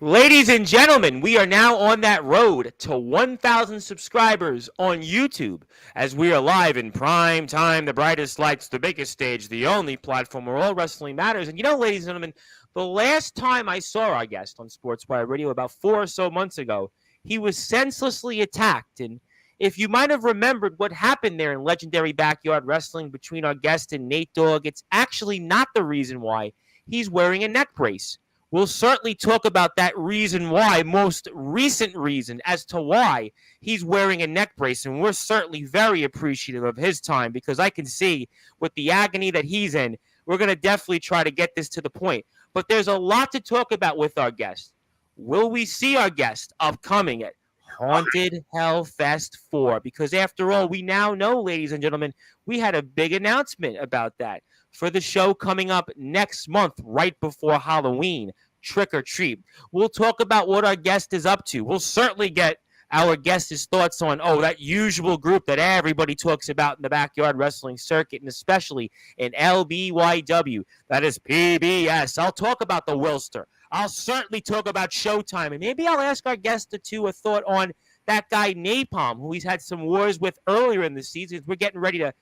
Ladies and gentlemen, we are now on that road to 1,000 subscribers on YouTube as we are live in prime time, the brightest lights, the biggest stage, the only platform where all wrestling matters. And ladies and gentlemen, the last time I saw our guest on Sportswire Radio about 4 or so months ago, he was senselessly attacked. And if you might have remembered what happened there in legendary backyard wrestling between our guest and Nate Dogg, it's actually not the reason why he's wearing a neck brace. We'll certainly talk about that reason why, most recent reason as to why he's wearing a neck brace. And we're certainly very appreciative of his time because I can see with the agony that he's in, we're going to definitely try to get this to the point. But there's a lot to talk about with our guest. Will we see our guest upcoming at Haunted Hell Fest 4? Because after all, we now know, ladies and gentlemen, we had a big announcement about that for the show coming up next month, right before Halloween, Trick or Treat. We'll talk about what our guest is up to. We'll certainly get our guest's thoughts on, that usual group that everybody talks about in the backyard wrestling circuit, and especially in LBYW. That is PBS. I'll talk about the Wilster. I'll certainly talk about Showtime, and maybe I'll ask our guest or two a thought on that guy Napalm, who he's had some wars with earlier in the season. We're getting ready to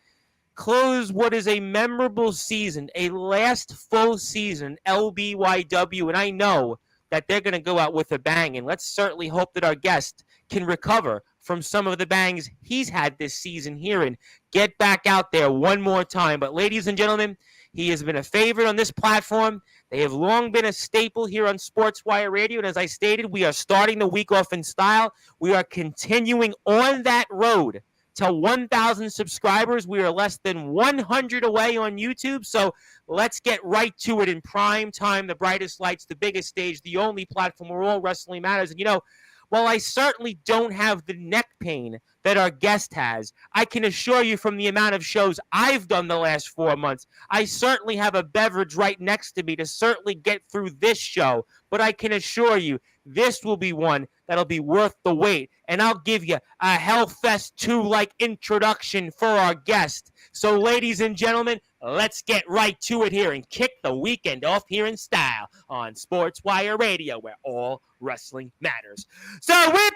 close what is a memorable season, a last full season, LBYW, and I know that they're going to go out with a bang, and let's certainly hope that our guest can recover from some of the bangs he's had this season here and get back out there one more time. But ladies and gentlemen, he has been a favorite on this platform. They have long been a staple here on Sportswire Radio, and as I stated, we are starting the week off in style. We are continuing on that road to 1,000 subscribers. We are less than 100 away on YouTube, so let's get right to it in prime time, the brightest lights, the biggest stage, the only platform where all wrestling matters. And while I certainly don't have the neck pain that our guest has, I can assure you from the amount of shows I've done the last 4 months, I certainly have a beverage right next to me to certainly get through this show. But I can assure you, this will be one that'll be worth the wait. And I'll give you a Hellfest 2-like introduction for our guest. So, ladies and gentlemen, let's get right to it here and kick the weekend off here in style on Sportswire Radio, where all wrestling matters. So, with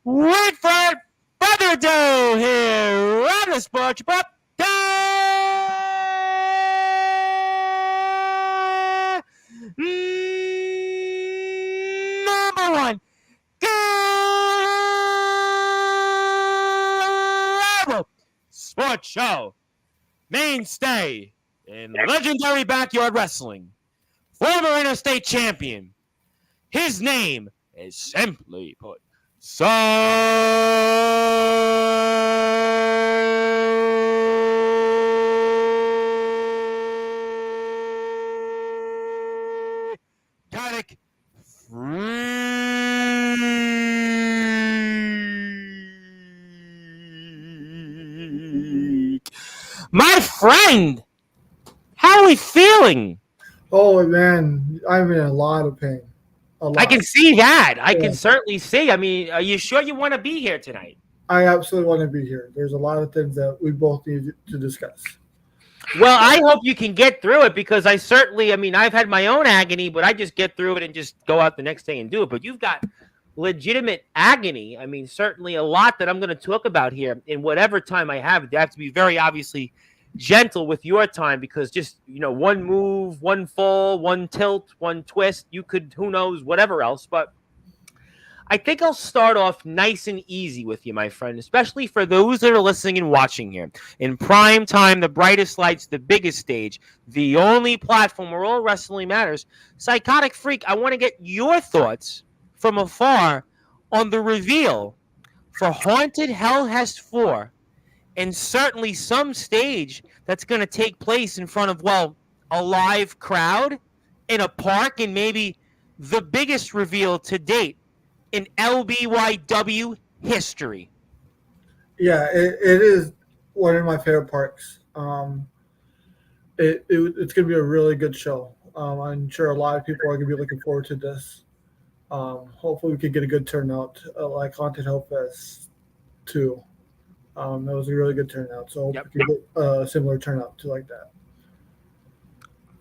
without further ado, here on the Sports Book, number one global sports show mainstay in legendary backyard wrestling, former interstate champion. His name is simply put Psychotic Freak. My friend, how are we feeling? Oh man, I'm in a lot of pain. A lot. I can see that. I can certainly see. I mean, are you sure you want to be here tonight? I absolutely want to be here. There's a lot of things that we both need to discuss. Well, I hope you can get through it because I've had my own agony, but I just get through it and just go out the next day and do it. But you've got legitimate agony. I mean, certainly a lot that I'm going to talk about here in whatever time I have. I have to be very obviously gentle with your time because just, one move, one fall, one tilt, one twist, you could, who knows, whatever else. But I think I'll start off nice and easy with you, my friend, especially for those that are listening and watching here. In prime time, the brightest lights, the biggest stage, the only platform where all wrestling matters. Psychotic Freak, I want to get your thoughts from afar on the reveal for Haunted Hell Fest 4. And certainly some stage that's going to take place in front of, a live crowd in a park, and maybe the biggest reveal to date in LBYW history. Yeah, it is one of my favorite parks. It's going to be a really good show. I'm sure a lot of people are going to be looking forward to this. Hopefully, we could get a good turnout, like Haunted Hellfest 2. That was a really good turnout. So Yep. we could get a similar turnout to like that.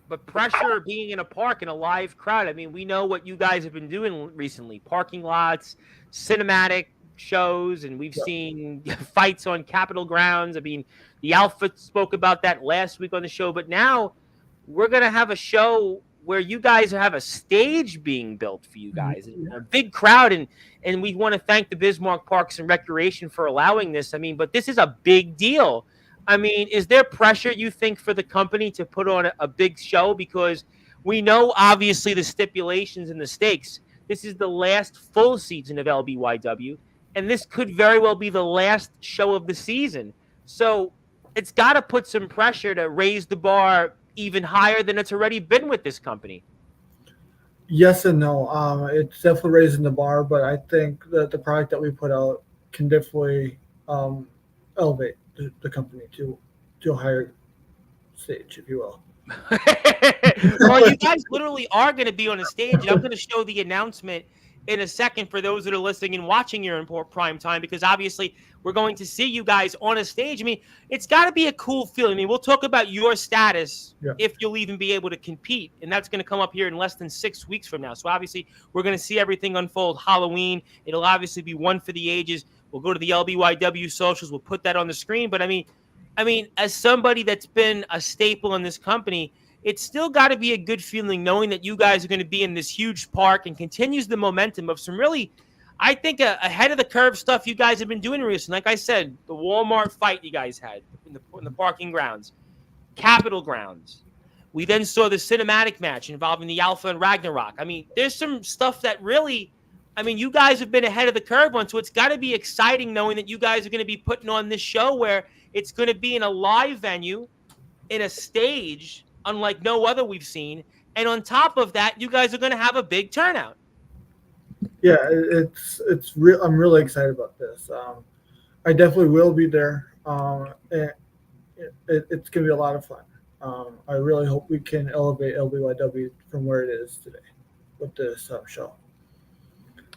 But pressure being in a park in a live crowd. I mean, we know what you guys have been doing recently: parking lots, cinematic shows, and we've seen fights on Capitol grounds. I mean, the Alpha spoke about that last week on the show, but now we're going to have a show where you guys have a stage being built for you guys, a big crowd, and we want to thank the Bismarck Parks and Recreation for allowing this. I mean, but this is a big deal. I mean, is there pressure, you think, for the company to put on a big show? Because we know, obviously, the stipulations and the stakes. This is the last full season of LBYW, and this could very well be the last show of the season. So it's got to put some pressure to raise the bar even higher than it's already been with this company. Yes and no. It's definitely raising the bar, but I think that the product that we put out can definitely elevate the company to a higher stage, if you will. Well, you guys literally are going to be on a stage, and I'm going to show the announcement in a second for those that are listening and watching here in prime time, because obviously we're going to see you guys on a stage. I mean, it's got to be a cool feeling. I mean, we'll talk about your status if you'll even be able to compete, and that's going to come up here in less than 6 weeks from now. So obviously we're going to see everything unfold. Halloween, it'll obviously be one for the ages. We'll go to the LBYW socials. We'll put that on the screen. But I mean, as somebody that's been a staple in this company, it's still got to be a good feeling knowing that you guys are going to be in this huge park and continues the momentum of some really, I think, ahead of the curve stuff you guys have been doing recently. Like I said, the Walmart fight you guys had in the parking grounds, Capitol grounds. We then saw the cinematic match involving the Alpha and Ragnarok. I mean, there's some stuff that really, I mean, you guys have been ahead of the curve on, so it's got to be exciting knowing that you guys are going to be putting on this show where it's going to be in a live venue, in a stage, unlike no other we've seen. And on top of that, you guys are going to have a big turnout. Yeah, it's real. I'm really excited about this. I definitely will be there. And it's going to be a lot of fun. I really hope we can elevate LBYW from where it is today with this show.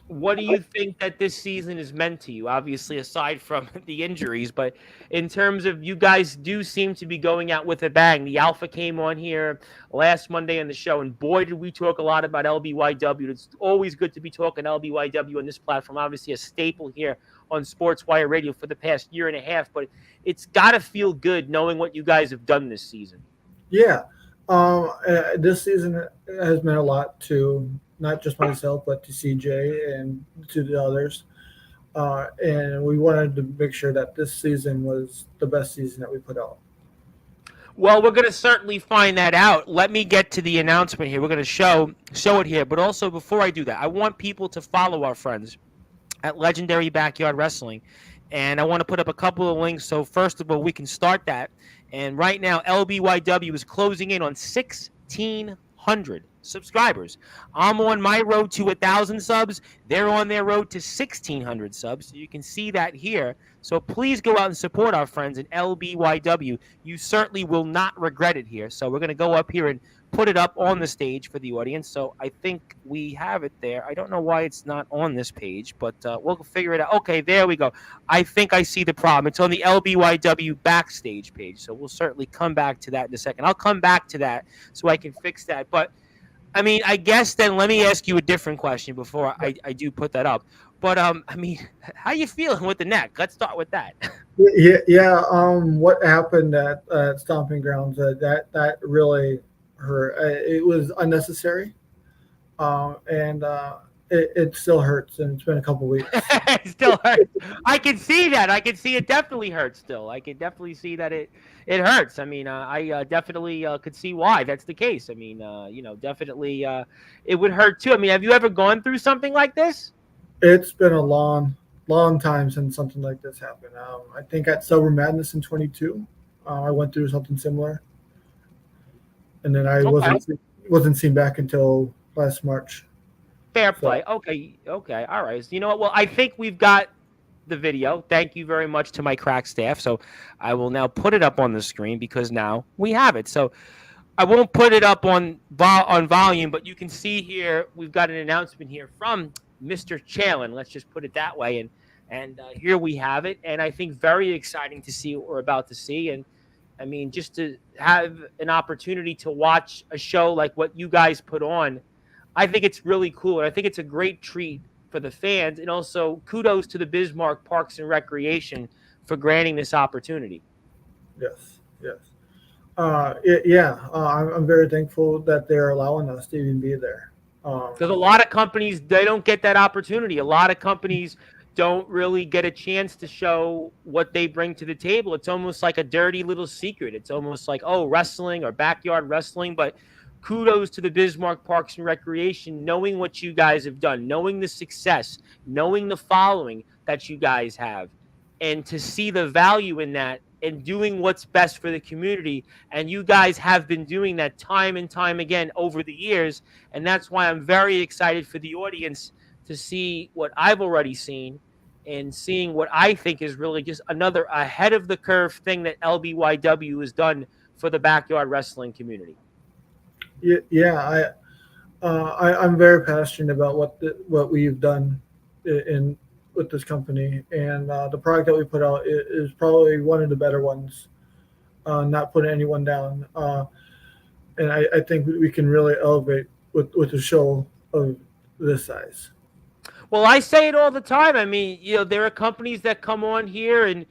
What do you think that this season has meant to you? Obviously, aside from the injuries, but in terms of you guys do seem to be going out with a bang. The Alpha came on here last Monday on the show, and boy, did we talk a lot about LBYW. It's always good to be talking LBYW on this platform. Obviously, a staple here on Sportswire Radio for the past year and a half, but it's got to feel good knowing what you guys have done this season. Yeah. This season has meant a lot to not just myself, but to CJ and to the others. And we wanted to make sure that this season was the best season that we put out. Well, we're going to certainly find that out. Let me get to the announcement here. We're going to show it here. But also, before I do that, I want people to follow our friends at Legendary Backyard Wrestling. And I want to put up a couple of links. So first of all, we can start that. And right now, LBYW is closing in on 1,600 subscribers. I'm on my road to 1,000 subs. They're on their road to 1,600 subs. So you can see that here. So please go out and support our friends at LBYW. You certainly will not regret it here. So we're going to go up here and put it up on the stage for the audience. So I think we have it there. I don't know why it's not on this page, but we'll figure it out. Okay, there we go. I think I see the problem. It's on the LBYW backstage page. So we'll certainly come back to that in a second. I'll come back to that so I can fix that. But I mean, I guess then let me ask you a different question before I do put that up. But I mean, how you feeling with the neck? Let's start with that. Yeah. What happened at Stomping Grounds? That really hurt. It was unnecessary, and it still hurts. And it's been a couple weeks. It still hurts. I can see that. I can see it definitely hurts still. I can definitely see that it hurts. I mean, I definitely could see why that's the case. I mean, definitely it would hurt too. I mean, have you ever gone through something like this? It's been a long time since something like this happened. I think at Silver Madness in 22, I went through something similar, and then I wasn't seen back until last March. Fair play. So. Okay. All right. So you know what? Well, I think we've got the video. Thank you very much to my crack staff. So I will now put it up on the screen because now we have it. So, I won't put it up on volume, but you can see here we've got an announcement here from Mr. Challen. Let's just put it that way, and here we have it. And I think very exciting to see what we're about to see. And I mean, just to have an opportunity to watch a show like what you guys put on, I think it's really cool. And I think it's a great treat for the fans. And also kudos to the Bismarck Parks and Recreation for granting this opportunity. Yes, yes. I'm very thankful that they're allowing us to even be there. Because a lot of companies, they don't get that opportunity. A lot of companies don't really get a chance to show what they bring to the table. It's almost like a dirty little secret. It's almost like, oh, wrestling or backyard wrestling. But kudos to the Bismarck Parks and Recreation, knowing what you guys have done, knowing the success, knowing the following that you guys have, and to see the value in that and doing what's best for the community. And you guys have been doing that time and time again over the years. And that's why I'm very excited for the audience to see what I've already seen and seeing what I think is really just another ahead of the curve thing that LBYW has done for the backyard wrestling community. I'm very passionate about what we've done in with this company, and the product that we put out is probably one of the better ones. Not putting anyone down, and I think we can really elevate with a show of this size. Well, I say it all the time. I mean, there are companies that come on here and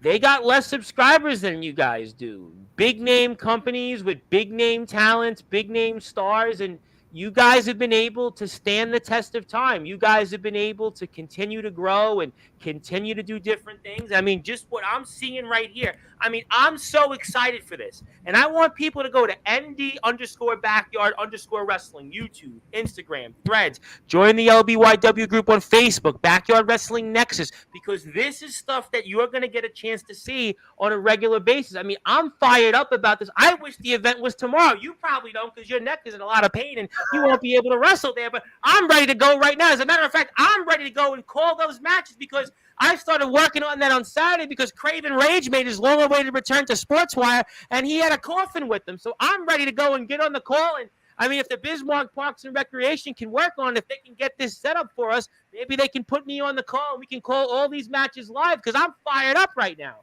they got less subscribers than you guys do. Big name companies with big name talents, big name stars, and you guys have been able to stand the test of time. You guys have been able to continue to grow and continue to do different things. I mean, just what I'm seeing right here. I mean, I'm so excited for this. And I want people to go to ND_backyard_wrestling, YouTube, Instagram, Threads. Join the LBYW group on Facebook, Backyard Wrestling Nexus, because this is stuff that you're going to get a chance to see on a regular basis. I mean, I'm fired up about this. I wish the event was tomorrow. You probably don't because your neck is in a lot of pain and you won't be able to wrestle there. But I'm ready to go right now. As a matter of fact, I'm ready to go and call those matches because I started working on that on Saturday because Craven Rage made his long-awaited return to Sportswire, and he had a coffin with him. So I'm ready to go and get on the call. And I mean, if the Bismarck Parks and Recreation can work on it, if they can get this set up for us, maybe they can put me on the call and we can call all these matches live because I'm fired up right now.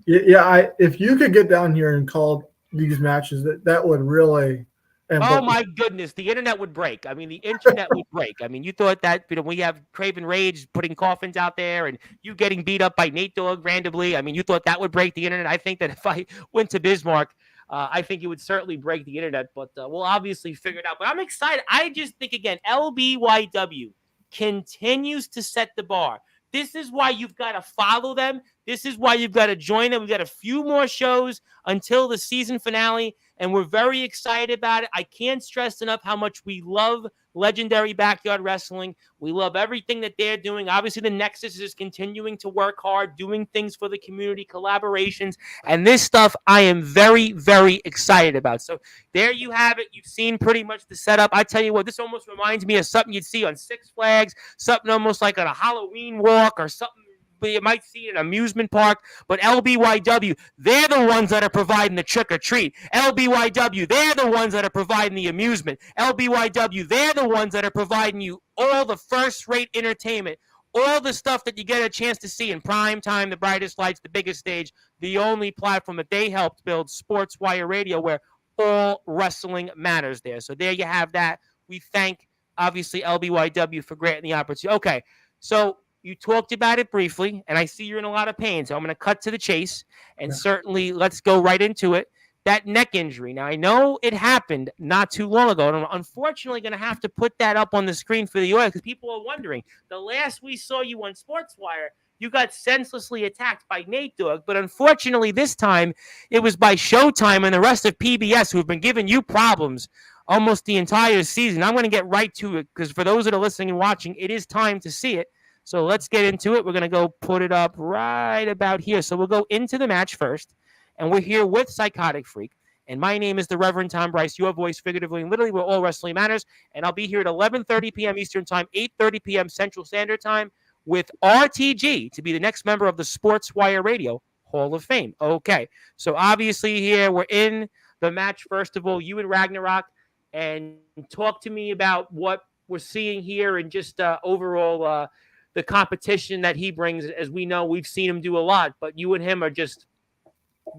If you could get down here and call these matches, that would really. Oh my goodness, the internet would break. I mean, the internet would break. I mean, you thought that we have Craven Rage putting coffins out there and you getting beat up by Nate Dogg randomly. I mean, you thought that would break the internet. I think that if I went to Bismarck, I think it would certainly break the internet, but we'll obviously figure it out. But I'm excited. I just think, again, LBYW continues to set the bar. This is why you've got to follow them. This is why you've got to join them. We've got a few more shows until the season finale, and we're very excited about it. I can't stress enough how much we love Legendary Backyard Wrestling. We love everything that they're doing. Obviously, the Nexus is continuing to work hard, doing things for the community, collaborations, and this stuff I am very, very excited about. So there you have it. You've seen pretty much the setup. I tell you what, this almost reminds me of something you'd see on Six Flags, something almost like on a Halloween walk or something you might see in an amusement park. But LBYW, they're the ones that are providing the trick or treat. LBYW, they're the ones that are providing the amusement. LBYW, they're the ones that are providing you all the first-rate entertainment, all the stuff that you get a chance to see in prime time, the brightest lights, the biggest stage, the only platform that they helped build, Sportswire Radio, where all wrestling matters there. So there you have that. We thank, obviously, LBYW for granting the opportunity. Okay, so you talked about it briefly, and I see you're in a lot of pain, so I'm going to cut to the chase, and certainly let's go right into it. That neck injury. Now, I know it happened not too long ago, and I'm unfortunately going to have to put that up on the screen for the audience because people are wondering. The last we saw you on Sportswire, you got senselessly attacked by Nate Dogg, but unfortunately this time it was by Showtime and the rest of PBS who have been giving you problems almost the entire season. I'm going to get right to it because for those that are listening and watching, it is time to see it. So let's get into it. We're going to go put it up right about here. So we'll go into the match first. And we're here with Psychotic Freak. And my name is the Reverend Tom Bryce, your voice figuratively and literally where all wrestling matters. And I'll be here at 11:30 p.m. Eastern Time, 8:30 p.m. Central Standard Time with RTG to be the next member of the Sportswire Radio Hall of Fame. Okay. So obviously here we're in the match first of all, you and Ragnarok, and talk to me about what we're seeing here and just overall the competition that he brings. As we know, we've seen him do a lot, but you and him are just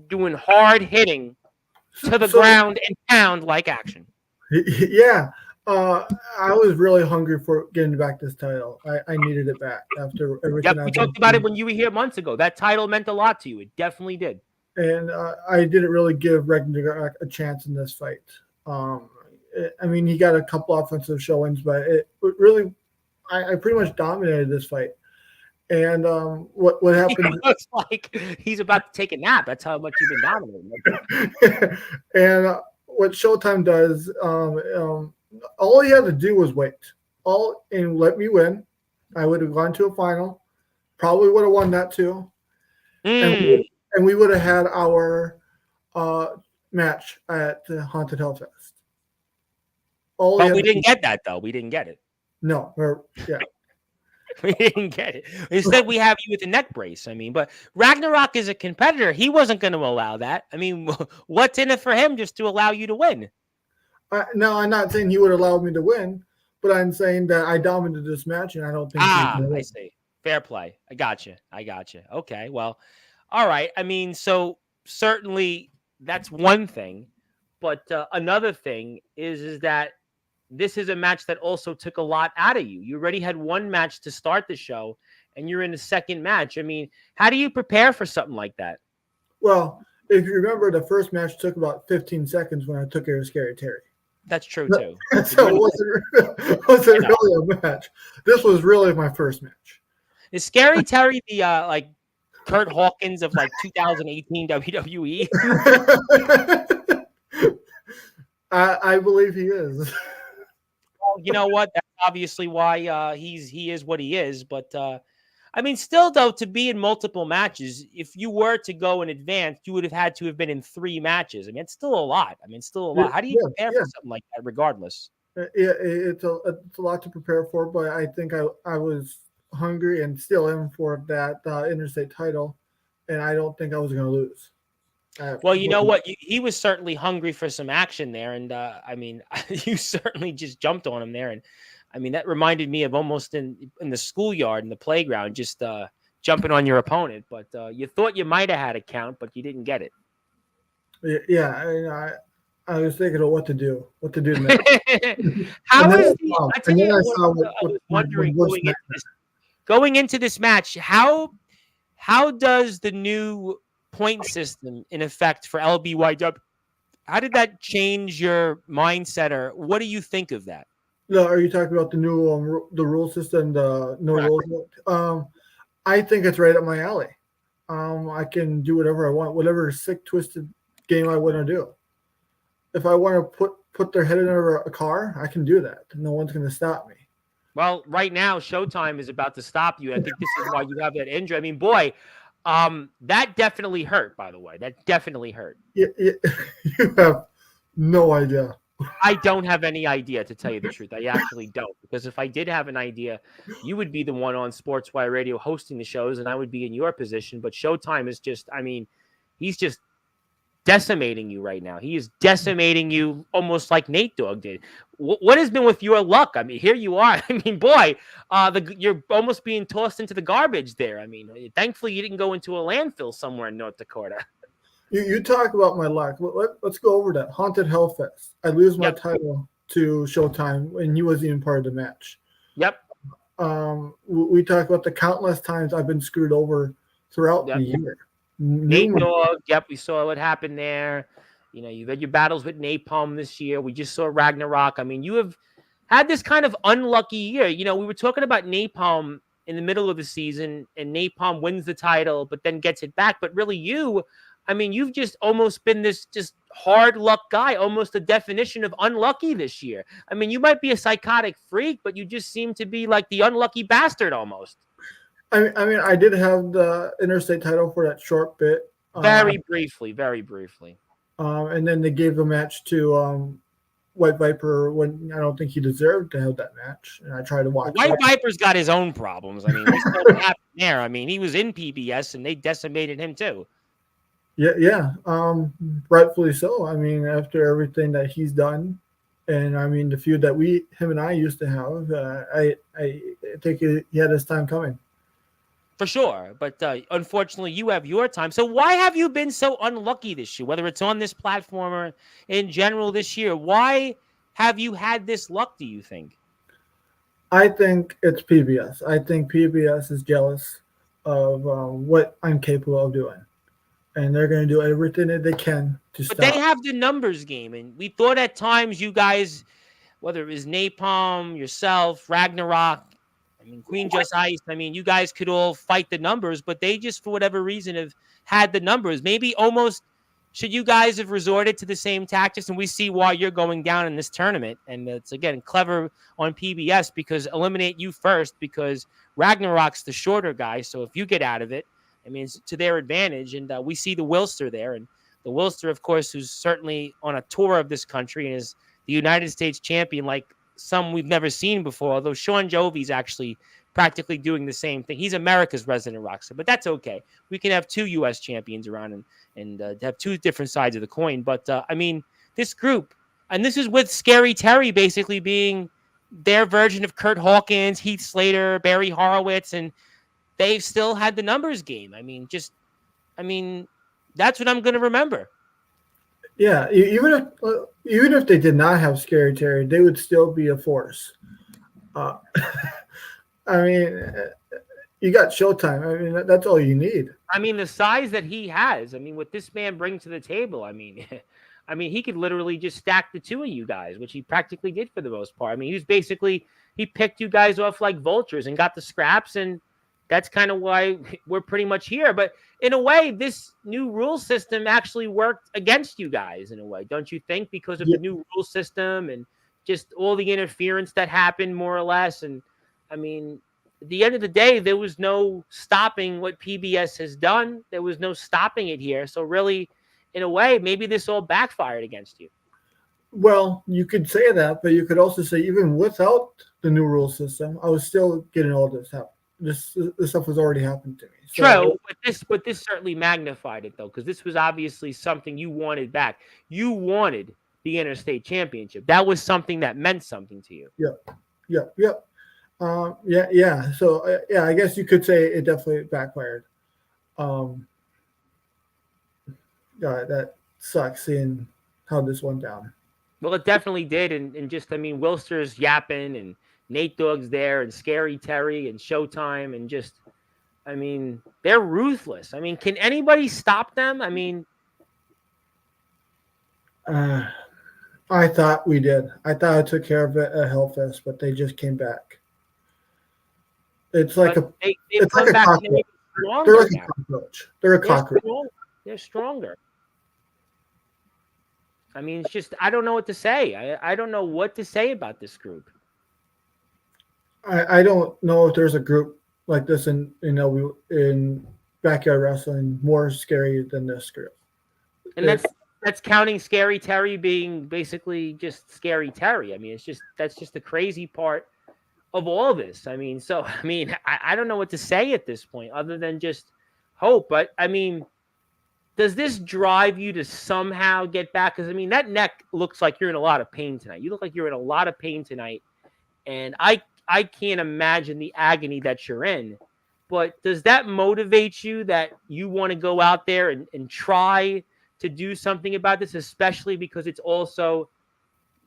doing hard hitting to the ground and pound like action. Yeah. I was really hungry for getting back this title. I needed it back after everything. Yep, we talked about it when you were here months ago. That title meant a lot to you. It definitely did. And I didn't really give Ragnarok a chance in this fight. I mean, he got a couple offensive showings, but it really, I pretty much dominated this fight. And what happened? It looks like he's about to take a nap. That's how much you've been dominating. And what Showtime does, all he had to do was wait. And let me win. I would have gone to a final. Probably would have won that too. And we would have had our match at the Haunted Hellfest. But we didn't get that, though. We didn't get it. No. We didn't get it. Instead, we have you with a neck brace. I mean, but Ragnarok is a competitor. He wasn't going to allow that. I mean, what's in it for him just to allow you to win? No, I'm not saying he would allow me to win, but I'm saying that I dominated this match, and I don't think. I see. Fair play. I got you. Okay. Well, all right. I mean, so certainly that's one thing, but another thing is that this is a match that also took a lot out of you. You already had one match to start the show, and you're in the second match. I mean, how do you prepare for something like that? Well, if you remember, the first match took about 15 seconds when I took care of Scary Terry. That's true, too. So it wasn't really a match. This was really my first match. Is Scary Terry the, like, Kurt Hawkins of, like, 2018 WWE? I believe he is. Well, you know what? That's obviously why he is what he is. But I mean, still though, to be in multiple matches, if you were to go in advance, you would have had to have been in 3 matches. I mean, it's still a lot. How do you prepare for something like that? Regardless, it's a lot to prepare for. But I think I was hungry and still am for that interstate title, and I don't think I was going to lose. Well, you know what? He was certainly hungry for some action there. And, I mean, you certainly just jumped on him there. And, I mean, that reminded me of almost in the schoolyard, in the playground, just jumping on your opponent. But you thought you might have had a count, but you didn't get it. Yeah, I was thinking of what to do next. I was wondering going into this match, how does the new point system in effect for LBYW, how did that change your mindset, or what do you think of that? No, are you talking about the new the rule system, the no rules? I think it's right up my alley. I can do whatever I want, whatever sick, twisted game I want to do. If I want to put their head under a car, I can do that. No one's going to stop me. Well, right now, Showtime is about to stop you. I think this is why you have that injury. I mean, boy, that definitely hurt, by the way. That definitely hurt. You have no idea. I don't have any idea, to tell you the truth. I actually don't. Because if I did have an idea, you would be the one on Sportswire Radio hosting the shows, and I would be in your position. But Showtime is just, I mean, he's just decimating you right now. He is decimating you almost like Nate Dogg did. What has been with your luck? I mean, here you are. I mean, boy, you're almost being tossed into the garbage there. I mean, thankfully you didn't go into a landfill somewhere in North Dakota. You talk about my luck. Let's go over that. Haunted Hellfest. I lose my title to Showtime, and he wasn't even part of the match. Yep. We talk about the countless times I've been screwed over throughout the year. Nate Dogg, yep, we saw what happened there. You know, you've had your battles with Napalm this year. We just saw Ragnarok. I mean, you have had this kind of unlucky year. You know, we were talking about Napalm in the middle of the season, and Napalm wins the title, but then gets it back. But really, you've just almost been this just hard luck guy, almost the definition of unlucky this year. I mean, you might be a psychotic freak, but you just seem to be like the unlucky bastard almost. I mean, I did have the interstate title for that short bit. Very briefly. And then they gave the match to White Viper when I don't think he deserved to have that match. And I tried to watch. White Viper's got his own problems. I mean, we saw what happened there. I mean, he was in PBS and they decimated him too. Yeah. Rightfully so. I mean, after everything that he's done, and I mean the feud that him and I used to have, I think he had his time coming. For sure, but unfortunately, you have your time. So why have you been so unlucky this year, whether it's on this platform or in general this year? Why have you had this luck, do you think? I think it's PBS. I think PBS is jealous of what I'm capable of doing, and they're going to do everything that they can to But they stop. have the numbers game, and we thought at times you guys, whether it was Napalm, yourself, Ragnarok, I mean, Queen Just Ice, I mean, you guys could all fight the numbers, but they just, for whatever reason, have had the numbers. Maybe almost should you guys have resorted to the same tactics, and we see why you're going down in this tournament. And it's, again, clever on PBS because eliminate you first because Ragnarok's the shorter guy. So if you get out of it, I mean, it's to their advantage. And we see the Wilster there. And the Wilster, of course, who's certainly on a tour of this country and is the United States champion like some we've never seen before, although Sean Jovi's actually practically doing the same thing. He's America's resident rockstar, but that's okay. We can have two U.S. champions around and have two different sides of the coin. But, I mean, this group, and this is with Scary Terry basically being their version of Kurt Hawkins, Heath Slater, Barry Horowitz, and they've still had the numbers game. I mean, that's what I'm going to remember. Yeah, even if they did not have Scary Terry, they would still be a force. Uh, I mean, you got Showtime. I mean, that's all you need. I mean, the size that he has. I mean, what this man brings to the table. I mean, he could literally just stack the two of you guys, which he practically did for the most part. I mean, he picked you guys off like vultures and got the scraps, and that's kind of why we're pretty much here. But in a way, this new rule system actually worked against you guys in a way, don't you think? Because of the new rule system and just all the interference that happened, more or less. And I mean, at the end of the day, there was no stopping what PBS has done. There was no stopping it here. So really, in a way, maybe this all backfired against you. Well, you could say that, but you could also say even without the new rule system, I was still getting all this help. This stuff was already happening to me. So, true, but this certainly magnified it though, because this was obviously something you wanted back. You wanted the interstate championship. That was something that meant something to you. Yep. Yeah. So I guess you could say it definitely backfired. Yeah, that sucks seeing how this went down. Well, it definitely did, and just Wilster's yapping and Nate Dogg's there and Scary Terry and Showtime and just, they're ruthless. Can anybody stop them? I thought we did. I thought I took care of it at Hellfest, but they just came back. It's like it's like a cockroach. They're like a cockroach. They're a cockroach. They're stronger. It's just, I don't know what to say. I don't know what to say about this group. I don't know if there's a group like this in backyard wrestling more scary than this group. And that's counting Scary Terry being basically just Scary Terry. That's just the crazy part of all this. I don't know what to say at this point other than just hope. But does this drive you to somehow get back? Because that neck looks like you're in a lot of pain tonight. You look like you're in a lot of pain tonight, and I can't imagine the agony that you're in. But does that motivate you that you want to go out there and try to do something about this, especially because it's also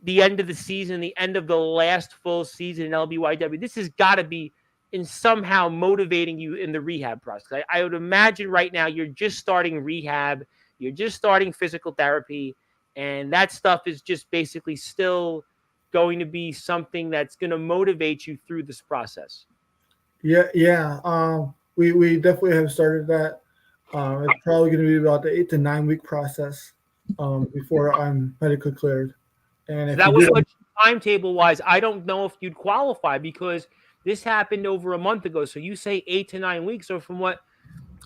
the end of the season, the end of the last full season in LBYW? This has got to be in somehow motivating you in the rehab process. I would imagine right now you're just starting rehab, you're just starting physical therapy, and that stuff is just basically still going to be something that's going to motivate you through this process. Yeah. We definitely have started that. It's probably going to be about the 8 to 9 week process before I'm medically cleared. And if that was what timetable wise, I don't know if you'd qualify because this happened over a month ago. So you say 8 to 9 weeks. So from what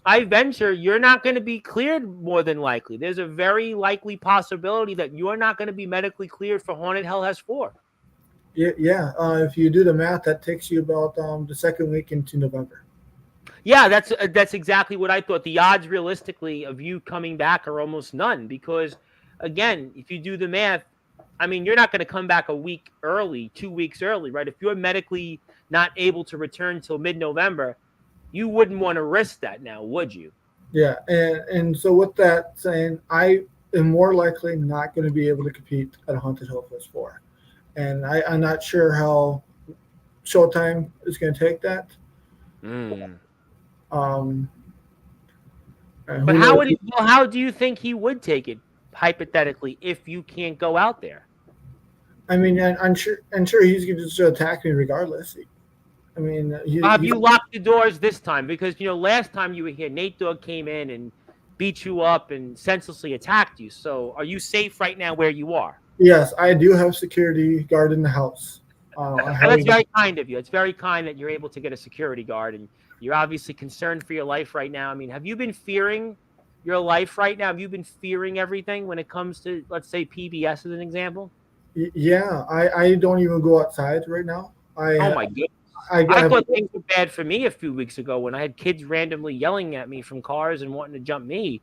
I venture, you're not going to be cleared more than likely. There's a very likely possibility that you're not going to be medically cleared for Haunted Hell Has 4. Yeah. If you do the math, that takes you about the second week into November. Yeah, that's exactly what I thought. The odds realistically of you coming back are almost none because, again, if you do the math, I mean, you're not going to come back a week early, 2 weeks early, right? If you're medically not able to return till mid-November, you wouldn't want to risk that now, would you? Yeah, and so with that saying, I am more likely not going to be able to compete at a Haunted Hill Fest 4. And I'm not sure how Showtime is going to take that. Mm. Um, But who knows? how do you think he would take it hypothetically if you can't go out there? I mean, I'm sure he's going to just attack me regardless. I mean, Have you locked the doors this time? Because last time you were here, Nate Dogg came in and beat you up and senselessly attacked you. So, are you safe right now where you are? yes, I do have security guard in the house. And that's very kind of you. It's very kind that you're able to get a security guard, and you're obviously concerned for your life right now. I mean, have you been fearing your life right now? Have you been fearing everything when it comes to, let's say, PBS as an example? Yeah, I don't even go outside right now. Oh my goodness. I thought things were bad for me a few weeks ago when I had kids randomly yelling at me from cars and wanting to jump me.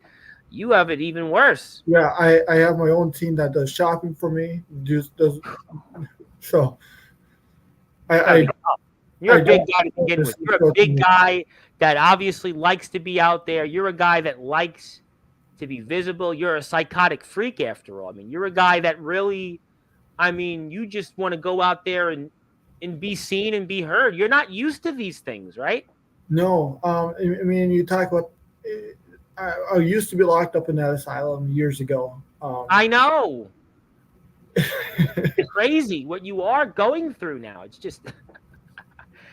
You have it even worse. Yeah, I have my own team that does shopping for me. Does so. You're a big guy to begin with. You're a big guy that obviously likes to be out there. You're a guy that likes to be visible. You're a psychotic freak after all. I mean, you're a guy that really, I mean, you just want to go out there and be seen and be heard. You're not used to these things, right? No, I mean, you talk about. I used to be locked up in that asylum years ago. I know. It's crazy what you are going through now. It's just,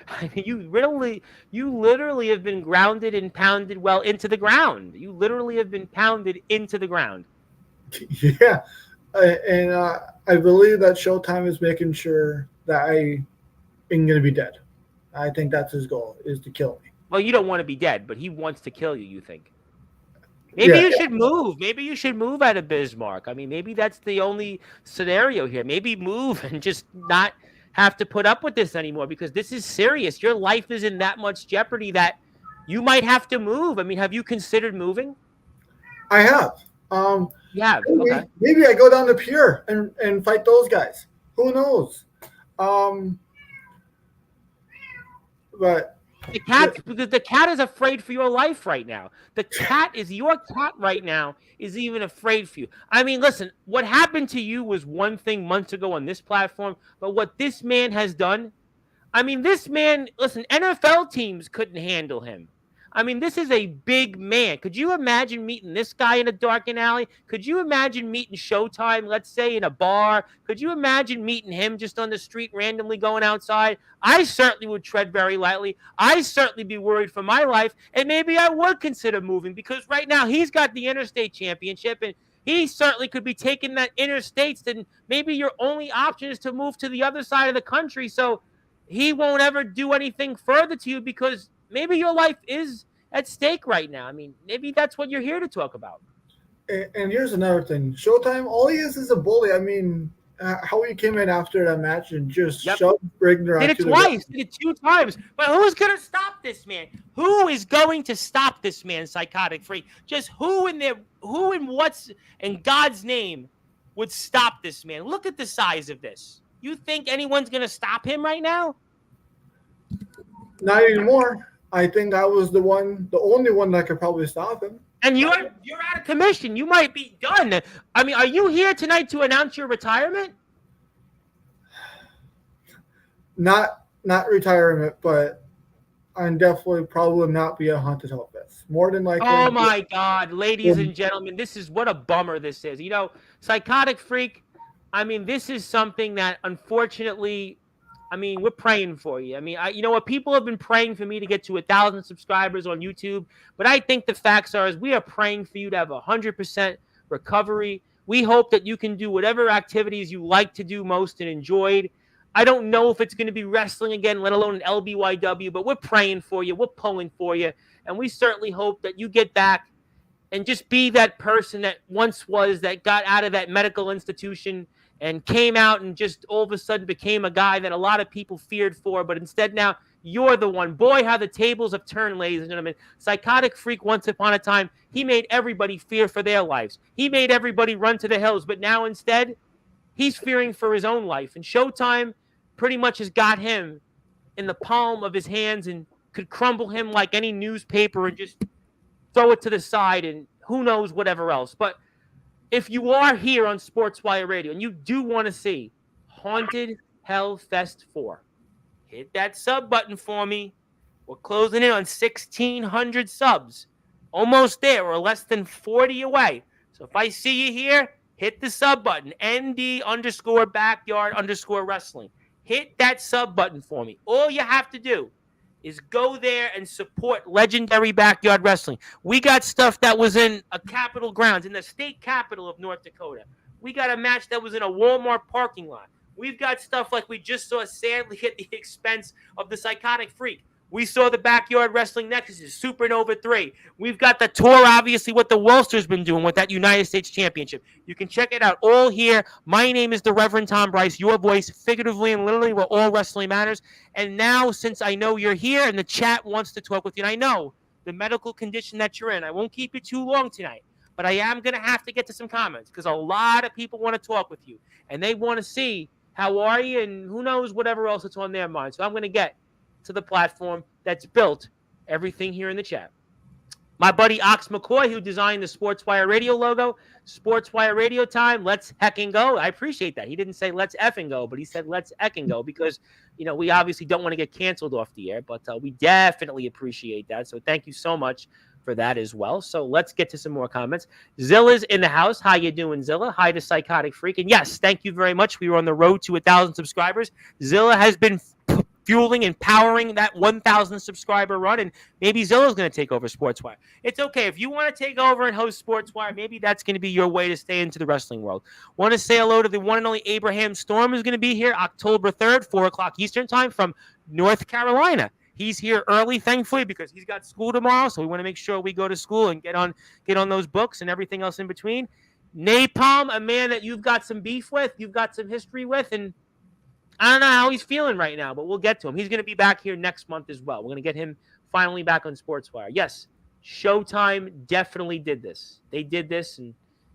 I mean, you literally have been grounded and pounded well into the ground. You literally have been pounded into the ground. Yeah, and I believe that Showtime is making sure that I am going to be dead. I think that's his goal, is to kill me. Well, you don't want to be dead, but he wants to kill you, you think? Maybe you should move. Maybe you should move out of Bismarck. I mean, maybe that's the only scenario here. Maybe move and just not have to put up with this anymore because this is serious. Your life is in that much jeopardy that you might have to move. I mean, have you considered moving? I have. Yeah. Okay. Maybe I go down to Pure and fight those guys. Who knows? But the cat is afraid for your life right now. Your cat right now is even afraid for you. I mean, listen, what happened to you was one thing months ago on this platform, but what this man has done, I mean, this man, listen, NFL teams couldn't handle him. I mean, this is a big man. Could you imagine meeting this guy in a darkened alley? Could you imagine meeting Showtime, let's say, in a bar? Could you imagine meeting him just on the street randomly going outside? I certainly would tread very lightly. I certainly be worried for my life, and maybe I would consider moving because right now he's got the interstate championship, and he certainly could be taking that interstates, and maybe your only option is to move to the other side of the country, so he won't ever do anything further to you because maybe your life is at stake right now. I mean, maybe that's what you're here to talk about. And here's another thing. Showtime, all he is a bully. I mean, how he came in after that match and just shoved Rigner. Did it twice. Did it 2 times. But who's going to stop this man? Who is going to stop this man, Psychotic Freak? Just who in what's in God's name would stop this man? Look at the size of this. You think anyone's going to stop him right now? Not anymore. I think I was the only one that could probably stop him. And you're out of commission. You might be done. I mean, are you here tonight to announce your retirement? Not retirement, but I'm definitely probably will not be a Haunted Hill Fest. More than likely. Oh my God, ladies and gentlemen, this is what a bummer this is. You know, Psychotic Freak. I mean, this is something that unfortunately, I mean, we're praying for you. I mean, you know what? People have been praying for me to get to 1,000 subscribers on YouTube, but I think the facts are is we are praying for you to have 100% recovery. We hope that you can do whatever activities you like to do most and enjoyed. I don't know if it's going to be wrestling again, let alone an LBYW, but we're praying for you. We're pulling for you, and we certainly hope that you get back and just be that person that once was, that got out of that medical institution and came out and just all of a sudden became a guy that a lot of people feared for, but instead now You're the one. Boy, how the tables have turned, ladies and gentlemen. Psychotic Freak, once upon a time, he made everybody fear for their lives. He made everybody run to the hills, but now instead, he's fearing for his own life. And Showtime pretty much has got him in the palm of his hands and could crumble him like any newspaper and just throw it to the side and who knows whatever else. But if you are here on Sportswire Radio and you do want to see Haunted Hellfest 4, hit that sub button for me. We're closing in on 1,600 subs. Almost there. We're less than 40 away. So if I see you here, hit the sub button. ND_backyard_wrestling. Hit that sub button for me. All you have to do is go there and support Legendary Backyard Wrestling. We got stuff that was in a Capitol grounds, in the state capital of North Dakota. We got a match that was in a Walmart parking lot. We've got stuff like we just saw sadly at the expense of the Psychotic Freak. We saw the Backyard Wrestling Nexus, Supernova 3. We've got the tour, obviously, what the Wulster's been doing with that United States Championship. You can check it out all here. My name is the Reverend Tom Bryce, your voice, figuratively and literally, where all wrestling matters. And now, since I know you're here and the chat wants to talk with you, and I know the medical condition that you're in, I won't keep you too long tonight, but I am going to have to get to some comments because a lot of people want to talk with you, and they want to see how are you and who knows whatever else that's on their mind. So I'm going to get to the platform that's built everything here in the chat. My buddy Ox McCoy, who designed the Sportswire Radio logo. Sportswire Radio time. Let's heckin' go. I appreciate that. He didn't say let's effing go, but he said let's heckin' go because, you know, we obviously don't want to get canceled off the air, but we definitely appreciate that. So thank you so much for that as well. So let's get to some more comments. Zilla's in the house. How you doing, Zilla? Hi to Psychotic Freak. And yes, thank you very much. We were on the road to 1,000 subscribers. Zilla has been fueling and powering that 1,000 subscriber run, and maybe Zilla's going to take over Sportswire. It's okay. If you want to take over and host Sportswire, maybe that's going to be your way to stay into the wrestling world. Want to say hello to the one and only Abraham Storm, who's going to be here October 3rd, 4 o'clock Eastern time from North Carolina. He's here early, thankfully, because he's got school tomorrow, so we want to make sure we go to school and get on those books and everything else in between. Napalm, a man that you've got some beef with, you've got some history with, and I don't know how he's feeling right now, but we'll get to him. He's going to be back here next month as well. We're going to get him finally back on Sportswire. Yes, Showtime definitely did this. They did this, and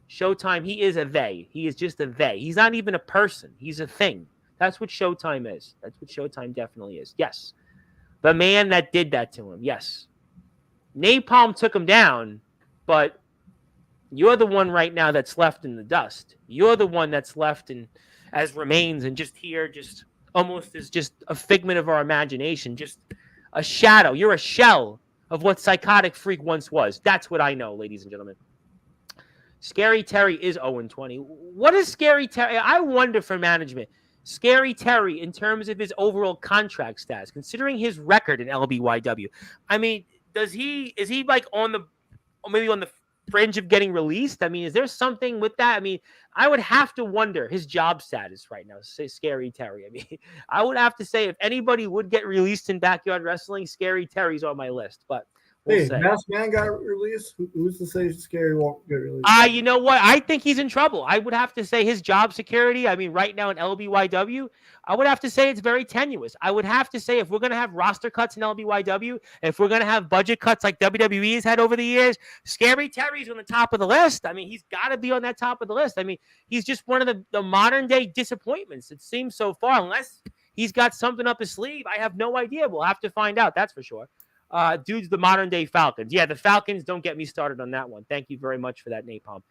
Showtime, he is a they. He is just a they. He's not even a person. He's a thing. That's what Showtime is. That's what Showtime definitely is. Yes. The man that did that to him. Yes. Napalm took him down, but you're the one right now that's left in the dust. You're the one that's left in as remains and just here, just almost as just a figment of our imagination, just a shadow. You're a shell of what Psychotic Freak once was. That's what I know, ladies and gentlemen. Scary Terry is 0-20. What is Scary Terry? I wonder for management. Scary Terry, in terms of his overall contract status, considering his record in LBYW, I mean, is he like maybe on the fringe of getting released? I mean, is there something with that? I mean, I would have to wonder his job status right now. Say Scary Terry. I mean, I would have to say if anybody would get released in Backyard Wrestling, Scary Terry's on my list. But we'll say. Masked Man got released. Who's to say Scary won't get released? You know what? I think he's in trouble. I would have to say his job security. I mean, right now in LBYW, I would have to say it's very tenuous. I would have to say if we're going to have roster cuts in LBYW, if we're going to have budget cuts like WWE has had over the years, Scary Terry's on the top of the list. I mean, he's got to be on that top of the list. I mean, he's just one of the modern day disappointments, it seems so far. Unless he's got something up his sleeve, I have no idea. We'll have to find out. That's for sure. Dude's the modern day Falcons. Yeah, the Falcons, don't get me started on that one. Thank you very much for that, Napalm.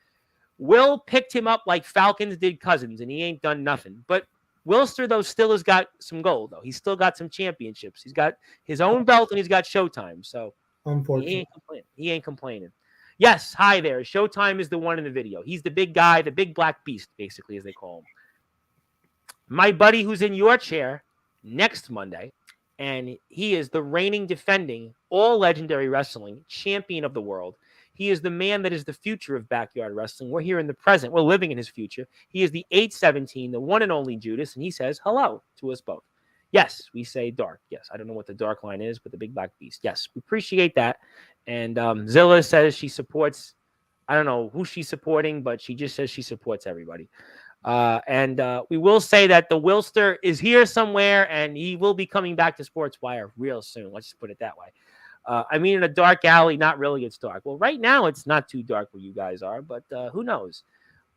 Will picked him up like Falcons did Cousins, and he ain't done nothing. But Wilster, though, still has got some gold, though. He's still got some championships. He's got his own belt, and he's got Showtime. So he ain't complaining. Yes, hi there. Showtime is the one in the video. He's the big guy, the big black beast, basically, as they call him. My buddy who's in your chair next Monday, and he is the reigning, defending, all Legendary Wrestling champion of the world. He is the man that is the future of Backyard Wrestling. We're here in the present. We're living in his future. He is the 817, the one and only Judas, and he says hello to us both. Yes, we say dark. Yes, I don't know what the dark line is, but the big black beast. Yes, we appreciate that. And Zilla says she supports, I don't know who she's supporting, but she just says she supports everybody. And we will say that the Wilster is here somewhere, and he will be coming back to Sportswire real soon. Let's just put it that way. I mean, in a dark alley, not really. It's dark. Well, right now it's not too dark where you guys are, but who knows?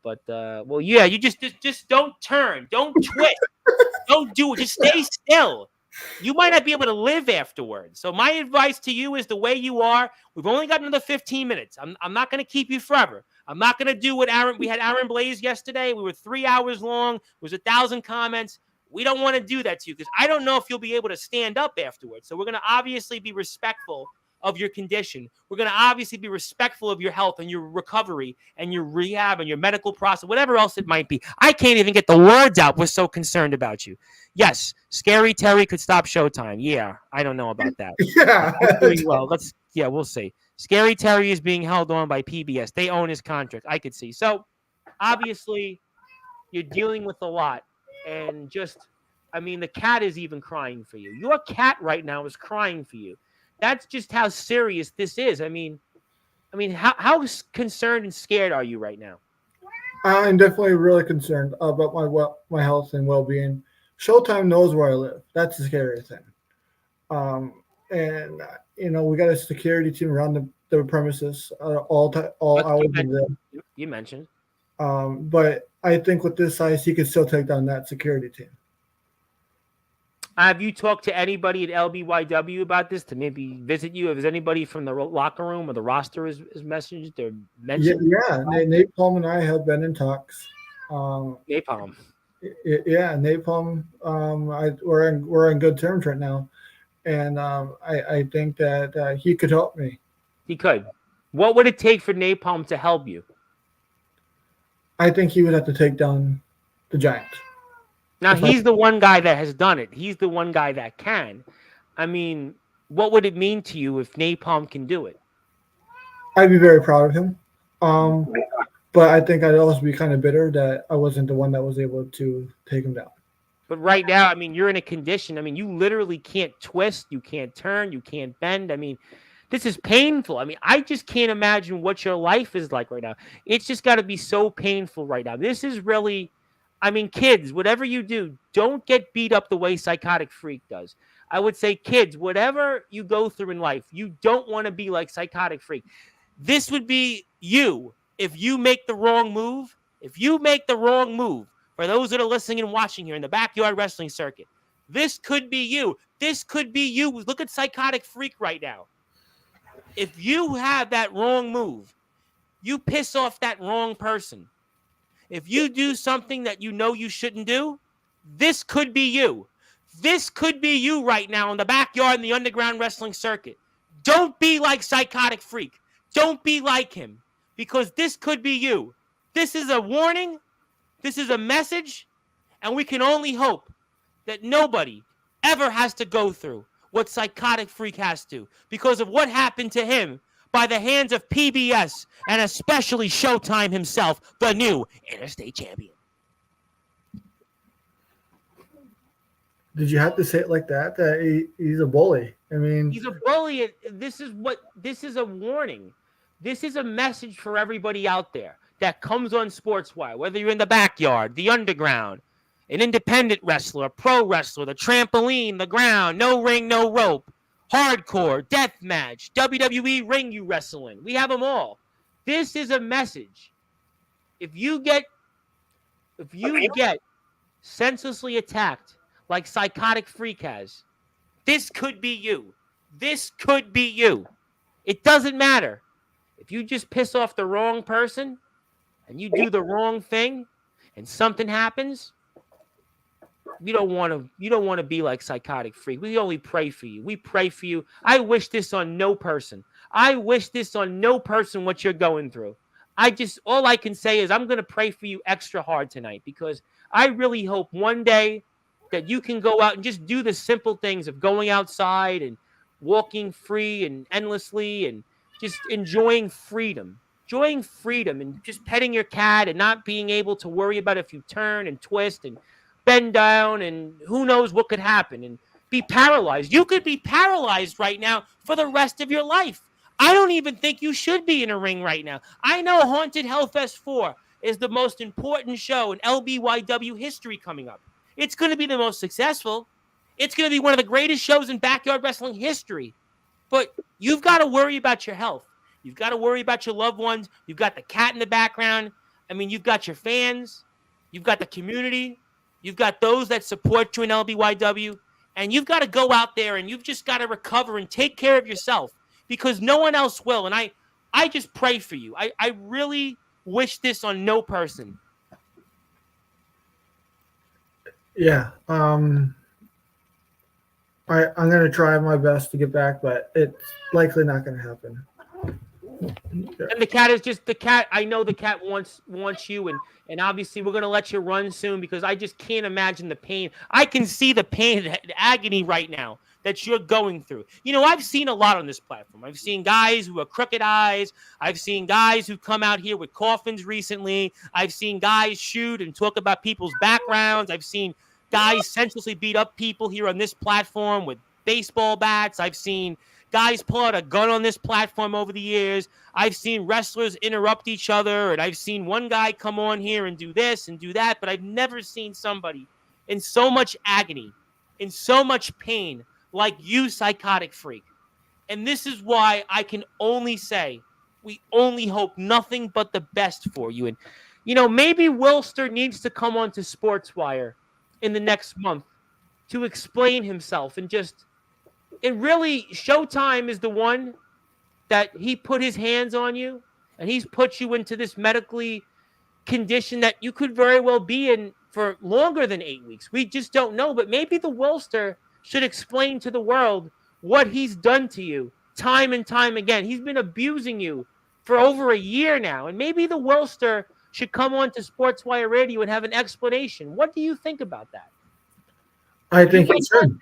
But well, yeah, you just don't turn, don't twist, don't do it. Just stay still. You might not be able to live afterwards. So my advice to you is the way you are. We've only got another 15 minutes. I'm not going to keep you forever. I'm not going to do what we had Aaron Blaze yesterday. We were 3 hours long. It was 1,000 comments. We don't want to do that to you because I don't know if you'll be able to stand up afterwards. So we're going to obviously be respectful of your condition. We're going to obviously be respectful of your health and your recovery and your rehab and your medical process, whatever else it might be. I can't even get the words out. We're so concerned about you. Yes, Scary Terry could stop Showtime. Yeah, I don't know about that. Yeah. Well, we'll see. Scary Terry is being held on by PBS. They own his contract. I could see. So obviously you're dealing with a lot. And the cat is even crying for you. Your cat right now is crying for you. That's just how serious this is. I mean, how concerned and scared are you right now? I'm definitely really concerned about my health and well-being. Showtime knows where I live. That's the scary thing. And we got a security team around the premises all hours of the day. You mentioned. But I think with this size, he could still take down that security team. Have you talked to anybody at LBYW about this to maybe visit you? If there's anybody from the locker room or the roster is messaged or mentioned? Yeah. Napalm and I have been in talks. Napalm. Yeah, Napalm. We're on good terms right now, and I think that he could help me. He could. What would it take for Napalm to help you? I think he would have to take down the Giant. Now, he's the one guy that has done it. He's the one guy that can. I mean, what would it mean to you if Napalm can do it? I'd be very proud of him. But I think I'd also be kind of bitter that I wasn't the one that was able to take him down. But right now, you're in a condition. You literally can't twist. You can't turn. You can't bend. This is painful. I just can't imagine what your life is like right now. It's just got to be so painful right now. This is really... kids, whatever you do, don't get beat up the way Psychotic Freak does. I would say, kids, whatever you go through in life, you don't want to be like Psychotic Freak. This would be you if you make the wrong move. If you make the wrong move, for those that are listening and watching here in the backyard wrestling circuit, this could be you. This could be you. Look at Psychotic Freak right now. If you have that wrong move, you piss off that wrong person. If you do something that you know you shouldn't do, this could be you. This could be you right now in the backyard in the underground wrestling circuit. Don't be like Psychotic Freak. Don't be like him, because this could be you. This is a warning. This is a message, and we can only hope that nobody ever has to go through what Psychotic Freak has to because of what happened to him by the hands of PBS and especially Showtime himself, the new Interstate Champion. Did you have to say it like that? That he's a bully. He's a bully. This is a warning. This is a message for everybody out there that comes on Sportswire, whether you're in the backyard, the underground, an independent wrestler, a pro wrestler, the trampoline, the ground, no ring, no rope, hardcore, death match, WWE ring you wrestling. We have them all. This is a message. If you get senselessly attacked like Psychotic Freak has, this could be you. This could be you. It doesn't matter. If you just piss off the wrong person and you do the wrong thing and something happens, you don't want to be like Psychotic Freak. We only pray for you. We pray for you. I wish this on no person. I wish this on no person what you're going through. All I can say is I'm going to pray for you extra hard tonight, because I really hope one day that you can go out and just do the simple things of going outside and walking free and endlessly and just enjoying freedom. Enjoying freedom and just petting your cat and not being able to worry about if you turn and twist and bend down and who knows what could happen and be paralyzed. You could be paralyzed right now for the rest of your life. I don't even think you should be in a ring right now. I know Haunted Hellfest 4 is the most important show in LBYW history coming up. It's going to be the most successful. It's going to be one of the greatest shows in backyard wrestling history. But you've got to worry about your health. You've got to worry about your loved ones. You've got the cat in the background. I mean, you've got your fans. You've got the community. You've got those that support you in LBYW. And you've got to go out there and you've just got to recover and take care of yourself because no one else will. And I just pray for you. I really wish this on no person. Yeah. I'm going to try my best to get back, but it's likely not going to happen. And the cat is just the cat. I know the cat wants you, and obviously we're gonna let you run soon because I just can't imagine the pain. I can see the pain, the agony right now that you're going through. You know, I've seen a lot on this platform. I've seen guys who have crooked eyes. I've seen guys who come out here with coffins recently. I've seen guys shoot and talk about people's backgrounds. I've seen guys senselessly beat up people here on this platform with baseball bats. I've seen guys pull out a gun on this platform over the years. I've seen wrestlers interrupt each other, and I've seen one guy come on here and do this and do that, but I've never seen somebody in so much agony, in so much pain, like you, Psychotic Freak. And this is why I can only say we only hope nothing but the best for you. And, you know, maybe Wilster needs to come on to Sportzwire in the next month to explain himself and just... It really, Showtime is the one that he put his hands on you and he's put you into this medically condition that you could very well be in for longer than 8 weeks. We just don't know, but maybe the Wilster should explain to the world what he's done to you time and time again. He's been abusing you for over a year now, and maybe the Wilster should come on to Sportswire Radio and have an explanation. What do you think about that? I think he should.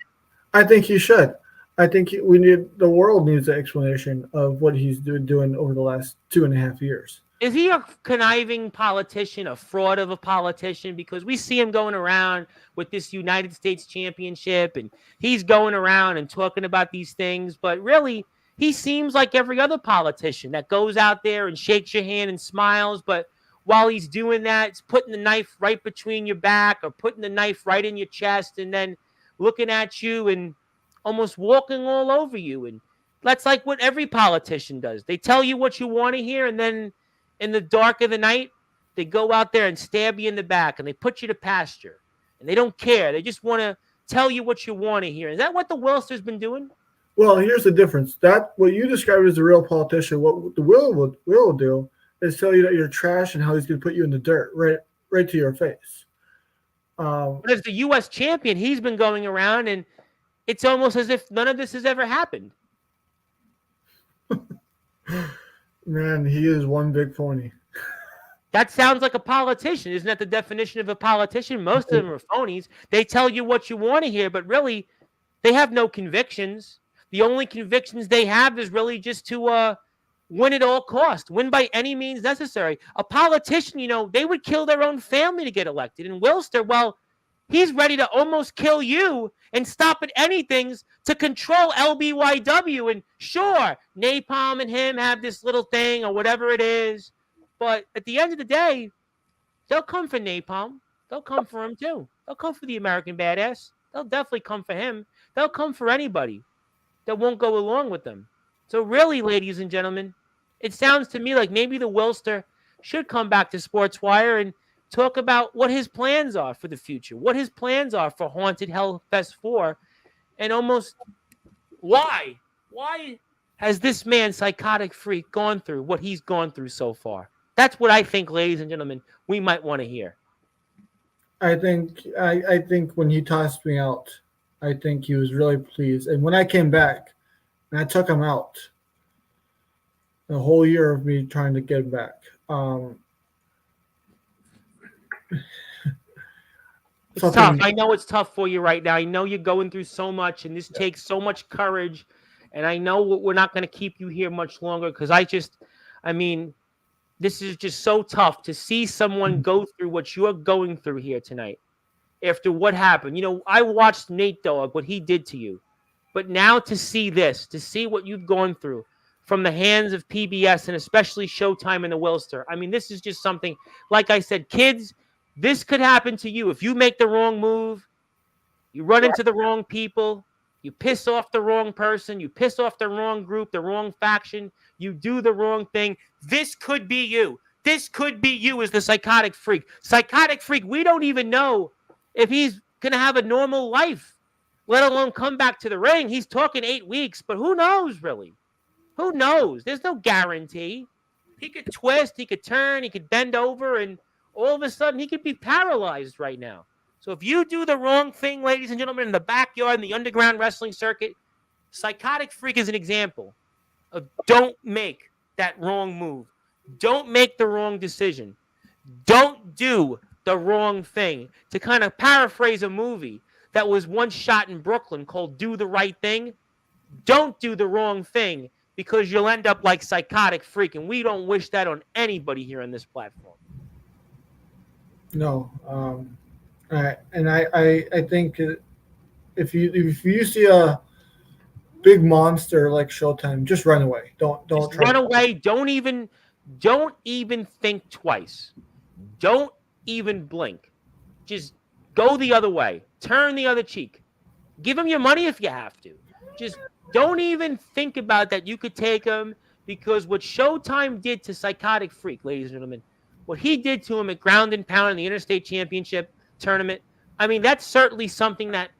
I think he should. I think the world needs an explanation of what he's doing over the last 2.5 years. Is he a conniving politician, a fraud of a politician? Because we see him going around with this United States Championship, and he's going around and talking about these things. But really, he seems like every other politician that goes out there and shakes your hand and smiles. But while he's doing that, it's putting the knife right between your back or putting the knife right in your chest and then looking at you and almost walking all over you. And that's like what every politician does. They tell you what you want to hear, and then in the dark of the night, they go out there and stab you in the back, and they put you to pasture. And they don't care. They just want to tell you what you want to hear. Is that what the Wilster's been doing? Well, here's the difference. That what you described as a real politician, what the Will will do is tell you that you're trash and how he's going to put you in the dirt right to your face. But as the U.S. champion, he's been going around and it's almost as if none of this has ever happened. Man, he is one big phony. That sounds like a politician. Isn't that the definition of a politician? Most of them are phonies. They tell you what you want to hear, but really, they have no convictions. The only convictions they have is really just to win at all costs, win by any means necessary. A politician, you know, they would kill their own family to get elected. And Wilster, well, he's ready to almost kill you and stop at anything to control LBYW. And sure, Napalm and him have this little thing or whatever it is. But at the end of the day, they'll come for Napalm. They'll come for him too. They'll come for the American Badass. They'll definitely come for him. They'll come for anybody that won't go along with them. So really, ladies and gentlemen, it sounds to me like maybe the Wilster should come back to Sportswire and talk about what his plans are for the future, what his plans are for Haunted Hellfest 4, and almost why has this man, Psychotic Freak, gone through what he's gone through so far? That's what I think, ladies and gentlemen, we might want to hear. I think when he tossed me out, I think he was really pleased. And when I came back and I took him out, the whole year of me trying to get him back, it's tough. I know it's tough for you right now. I know you're going through so much, and this takes so much courage. And I know we're not going to keep you here much longer because this is just so tough to see someone go through what you're going through here tonight after what happened. You know, I watched Nate Dogg, what he did to you. But now to see this, to see what you've gone through from the hands of PBS and especially Showtime and the Wilster. I mean, this is just something, like I said, kids, this could happen to you. If you make the wrong move, you run into the wrong people, you piss off the wrong person, you piss off the wrong group, the wrong faction, you do the wrong thing. This could be you. This could be you as the psychotic freak. Psychotic freak, we don't even know if he's going to have a normal life, let alone come back to the ring. He's talking 8 weeks, but who knows, really? Who knows? There's no guarantee. He could twist, he could turn, he could bend over, and all of a sudden he could be paralyzed right now. So if you do the wrong thing, ladies and gentlemen, in the backyard, in the underground wrestling circuit, Psychotic Freak is an example of don't make that wrong move. Don't make the wrong decision. Don't do the wrong thing. To kind of paraphrase a movie that was once shot in Brooklyn called Do the Right Thing, don't do the wrong thing because you'll end up like Psychotic Freak, and we don't wish that on anybody here on this platform. No. And I think if you see a big monster like Showtime, just run away. Don't try run away. Don't even think twice. Don't even blink. Just go the other way. Turn the other cheek. Give him your money if you have to. Just don't even think about that you could take him, because what Showtime did to Psychotic Freak, ladies and gentlemen, what he did to him at Ground and Pound in the Interstate Championship tournament, I mean, that's certainly something that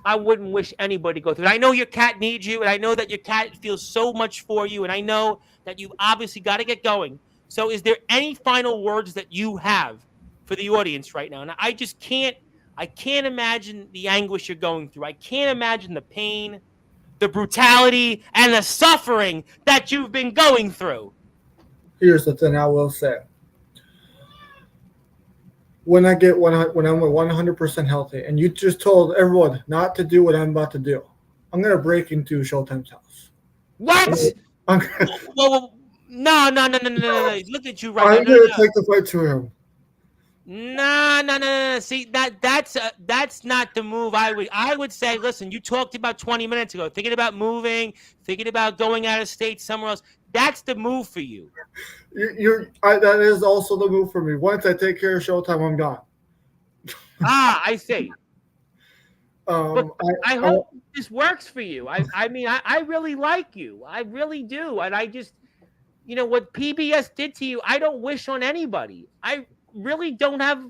I wouldn't wish anybody to go through. I know your cat needs you, and I know that your cat feels so much for you, and I know that you've obviously got to get going. So is there any final words that you have for the audience right now? And I can't imagine the anguish you're going through. I can't imagine the pain, the brutality, and the suffering that you've been going through. Here's the thing I will say. When I'm 100% healthy, and you just told everyone not to do what I'm about to do, I'm going to break into Showtime's house. What? Well, no. Look at you right now. I'm going to take the fight to him. No. See, that's not the move I would say. Listen, you talked about 20 minutes ago, thinking about moving, thinking about going out of state somewhere else. That's the move for you. That is also the move for me. Once I take care of Showtime, I'm gone. I see. I hope this works for you. I mean, I really like you. I really do. And I just, what PBS did to you, I don't wish on anybody. I really don't have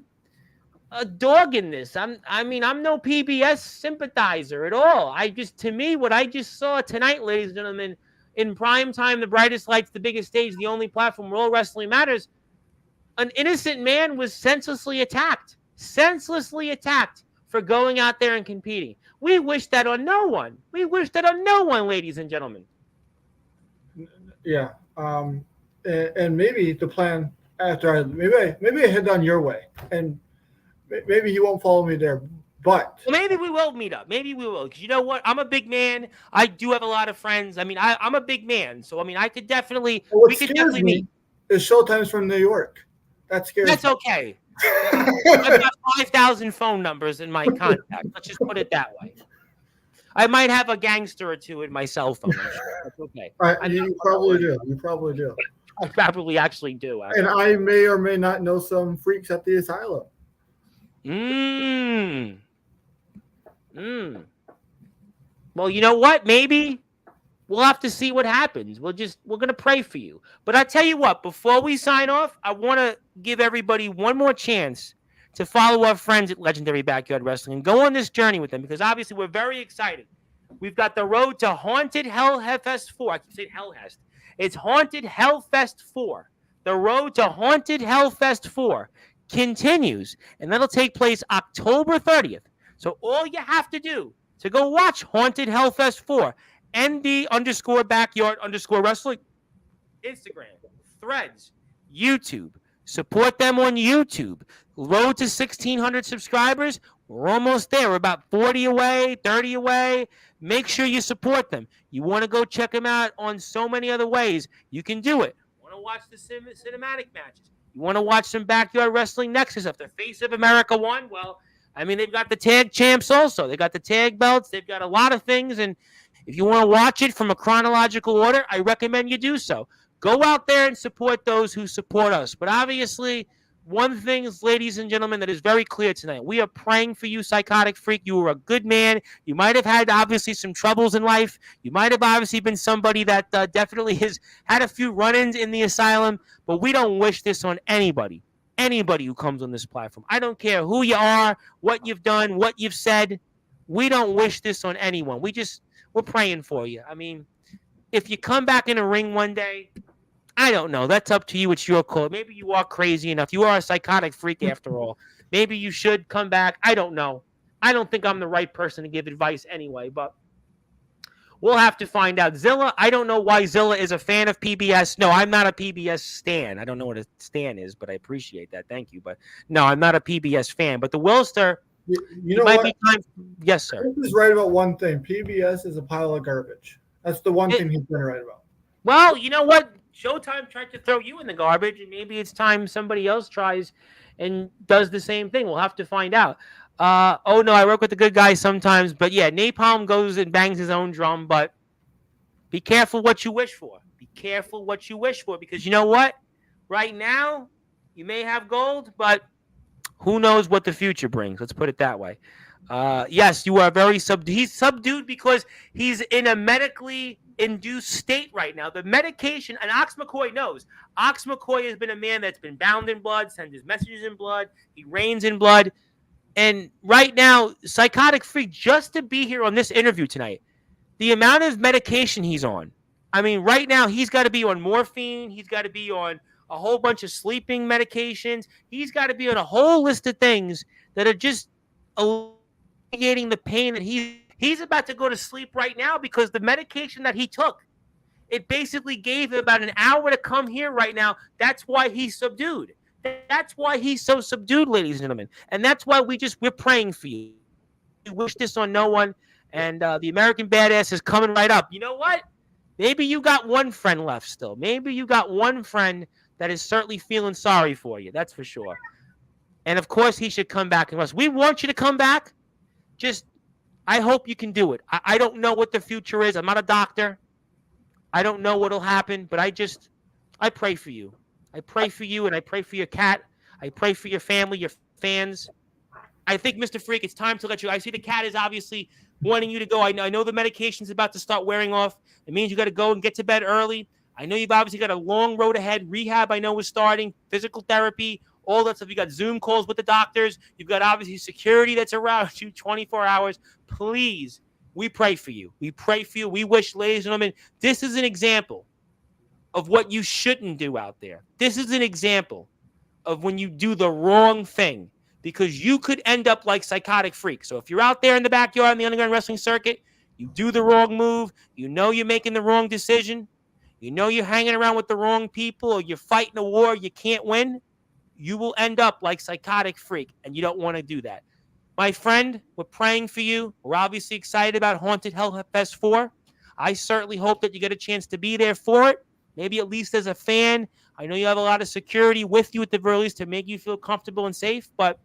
a dog in this. I'm no PBS sympathizer at all. To me, what I just saw tonight, ladies and gentlemen, in prime time, the brightest lights, the biggest stage, the only platform where all wrestling matters, an innocent man was senselessly attacked for going out there and competing. We wish that on no one. Ladies and gentlemen. Yeah. And maybe the plan after maybe I head down your way, and maybe he won't follow me there. But maybe we will meet up. Maybe we will. Because you know what? I'm a big man. I do have a lot of friends. I mean, I'm a big man. So, I mean, I could definitely, we could definitely meet. Is Showtime's from New York. That scares me. That's okay. I've got 5,000 phone numbers in my contact. Let's just put it that way. I might have a gangster or two in my cell phone. That's okay. You probably do. I probably actually do. And I may or may not know some freaks at the asylum. Well, you know what? Maybe we'll have to see what happens. We're going to pray for you. But I tell you what, before we sign off, I want to give everybody one more chance to follow our friends at Legendary Backyard Wrestling and go on this journey with them, because obviously we're very excited. We've got the road to Haunted Hellfest 4. I keep saying Hellfest. It's Haunted Hellfest 4. The road to Haunted Hellfest 4 continues, and that'll take place October 30th. So all you have to do to go watch Haunted Hellfest 4, ND_backyard_wrestling, Instagram, Threads, YouTube. Support them on YouTube. Road to 1,600 subscribers. We're almost there. We're about 40 away, 30 away. Make sure you support them. You want to go check them out on so many other ways. You can do it. You want to watch the cinematic matches. You want to watch some Backyard Wrestling Nexus of the Face of America 1? Well, I mean, they've got the tag champs also. They got the tag belts. They've got a lot of things. And If you want to watch it from a chronological order, I recommend you do so. Go out there and support those who support us. But obviously, one thing, ladies and gentlemen, that is very clear tonight. We are praying for you, Psychotic Freak. You were a good man. You might have had, obviously, some troubles in life. You might have obviously been somebody that definitely has had a few run-ins in the asylum. But we don't wish this on anybody. Anybody who comes on this platform. I don't care who you are, what you've done, what you've said. We don't wish this on anyone. We're praying for you. I mean, if you come back in a ring one day, I don't know. That's up to you. It's your call. Maybe you are crazy enough. You are a psychotic freak after all. Maybe you should come back. I don't know. I don't think I'm the right person to give advice anyway, but we'll have to find out. Zilla, I don't know why Zilla is a fan of PBS. No, I'm not a PBS stan. I don't know what a stan is, but I appreciate that. Thank you. But no, I'm not a PBS fan. But the Wilster, you know might what? be time. Yes, sir. Chris is right about one thing. PBS is a pile of garbage. That's the one thing he's been right about. Well, you know what? Showtime tried to throw you in the garbage, and maybe it's time somebody else tries and does the same thing. We'll have to find out. Oh, no, I work with the good guys sometimes. But, yeah, Napalm goes and bangs his own drum. But be careful what you wish for. Be careful what you wish for. Because you know what? Right now, you may have gold, but who knows what the future brings. Let's put it that way. Yes, you are very subdued. He's subdued because he's in a medically induced state right now. The medication, and Ox McCoy knows. Ox McCoy has been a man that's been bound in blood, sends his messages in blood. He reigns in blood. And right now, Psychotic Freak, just to be here on this interview tonight, the amount of medication he's on. I mean, right now, he's got to be on morphine. He's got to be on a whole bunch of sleeping medications. He's got to be on a whole list of things that are just alleviating the pain that he's about to go to sleep right now because the medication that he took, it basically gave him about an hour to come here right now. That's why he's subdued. That's why he's so subdued, ladies and gentlemen. And that's why we're praying for you. We wish this on no one. And the American Badass is coming right up. You know what? Maybe you got one friend left still. Maybe you got one friend that is certainly feeling sorry for you. That's for sure. And, of course, he should come back and rest. We want you to come back. Just, I hope you can do it. I don't know what the future is. I'm not a doctor. I don't know what will happen, but I pray for you. I pray for you, and I pray for your cat. I pray for your family, your fans. I think, Mr. Freak, it's time to let you. I see the cat is obviously wanting you to go. I know the medication's about to start wearing off. It means you got to go and get to bed early. I know you've obviously got a long road ahead. Rehab, I know, is starting. Physical therapy, all that stuff. You got Zoom calls with the doctors. You've got obviously security that's around you 24 hours. Please, we pray for you. We pray for you. We wish, ladies and gentlemen, this is an example of what you shouldn't do out there. This is an example of when you do the wrong thing, because you could end up like Psychotic Freak. So if you're out there in the backyard in the underground wrestling circuit, you do the wrong move, you know you're making the wrong decision, you know you're hanging around with the wrong people, or you're fighting a war you can't win, you will end up like Psychotic Freak, and you don't want to do that. My friend, we're praying for you. We're obviously excited about Haunted Hellfest 4. I certainly hope that you get a chance to be there for it, maybe at least as a fan. I know you have a lot of security with you at the very least to make you feel comfortable and safe, but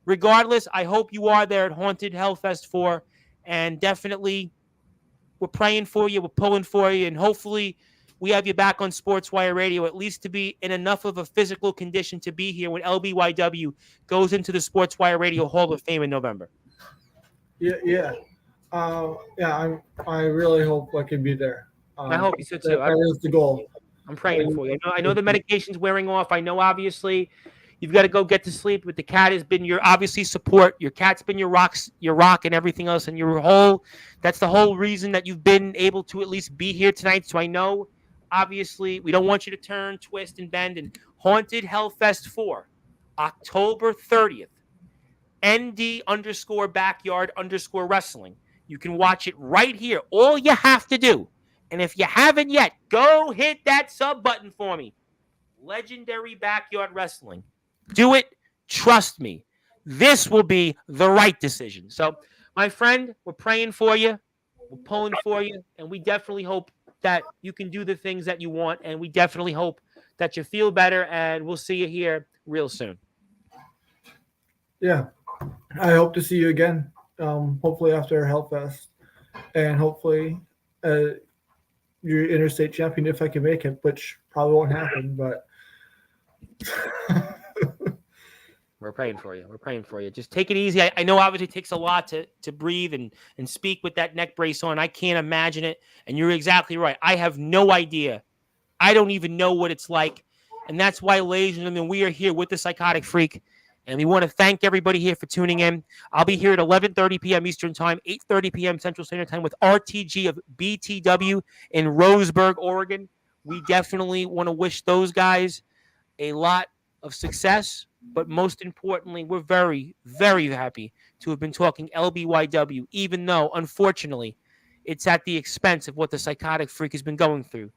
regardless, I hope you are there at Haunted Hellfest 4, and definitely we're praying for you, we're pulling for you, and hopefully we have you back on Sportswire Radio, at least to be in enough of a physical condition to be here when LBYW goes into the Sportswire Radio Hall of Fame in November. Yeah. I really hope I can be there. I hope you so too. That is the goal. I'm praying for you. I know the medication's wearing off. I know obviously you've got to go get to sleep, but the cat has been your obviously support. Your cat's been your rock and everything else, and that's the whole reason that you've been able to at least be here tonight. So I know obviously we don't want you to turn, twist, and bend. And Haunted Hellfest 4, October 30th, ND_backyard_wrestling. You can watch it right here. All you have to do, and if you haven't yet, go hit that sub button for me. Legendary Backyard Wrestling. Do it. Trust me. This will be the right decision. So, my friend, we're praying for you. We're pulling for you. And we definitely hope that you can do the things that you want. And we definitely hope that you feel better. And we'll see you here real soon. Yeah. I hope to see you again. Hopefully after Hellfest. And hopefully your interstate champion if I can make it, which probably won't happen. But We're praying for you. We're praying for you. Just take it easy. I know obviously it takes a lot to breathe and speak with that neck brace on. I can't imagine it. And you're exactly right. I have no idea. I don't even know what it's like. And that's why, ladies and gentlemen, we are here with the Psychotic Freak. And we want to thank everybody here for tuning in. I'll be here at 11:30 p.m. Eastern Time, 8:30 p.m. Central Standard Time with RTG of BTW in Roseburg, Oregon. We definitely want to wish those guys a lot of success. But most importantly, we're very, very happy to have been talking LBYW, even though, unfortunately, it's at the expense of what the Psychotic Freak has been going through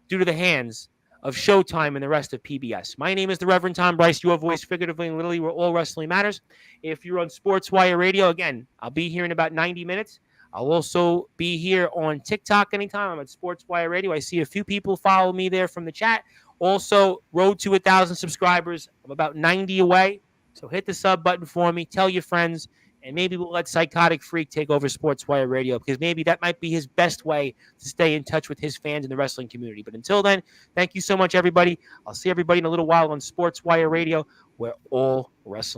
due to the hands of Showtime and the rest of PBS. My name is the Reverend Tom Bryce, your voice figuratively and literally where all wrestling matters. If you're on Sportswire Radio, again, I'll be here in about 90 minutes. I'll also be here on TikTok anytime. I'm at Sportswire Radio. I see a few people follow me there from the chat. Also, road to 1,000 subscribers. I'm about 90 away. So hit the sub button for me. Tell your friends. And maybe we'll let Psychotic Freak take over Sportswire Radio because maybe that might be his best way to stay in touch with his fans in the wrestling community. But until then, thank you so much, everybody. I'll see everybody in a little while on Sportswire Radio, where all wrestling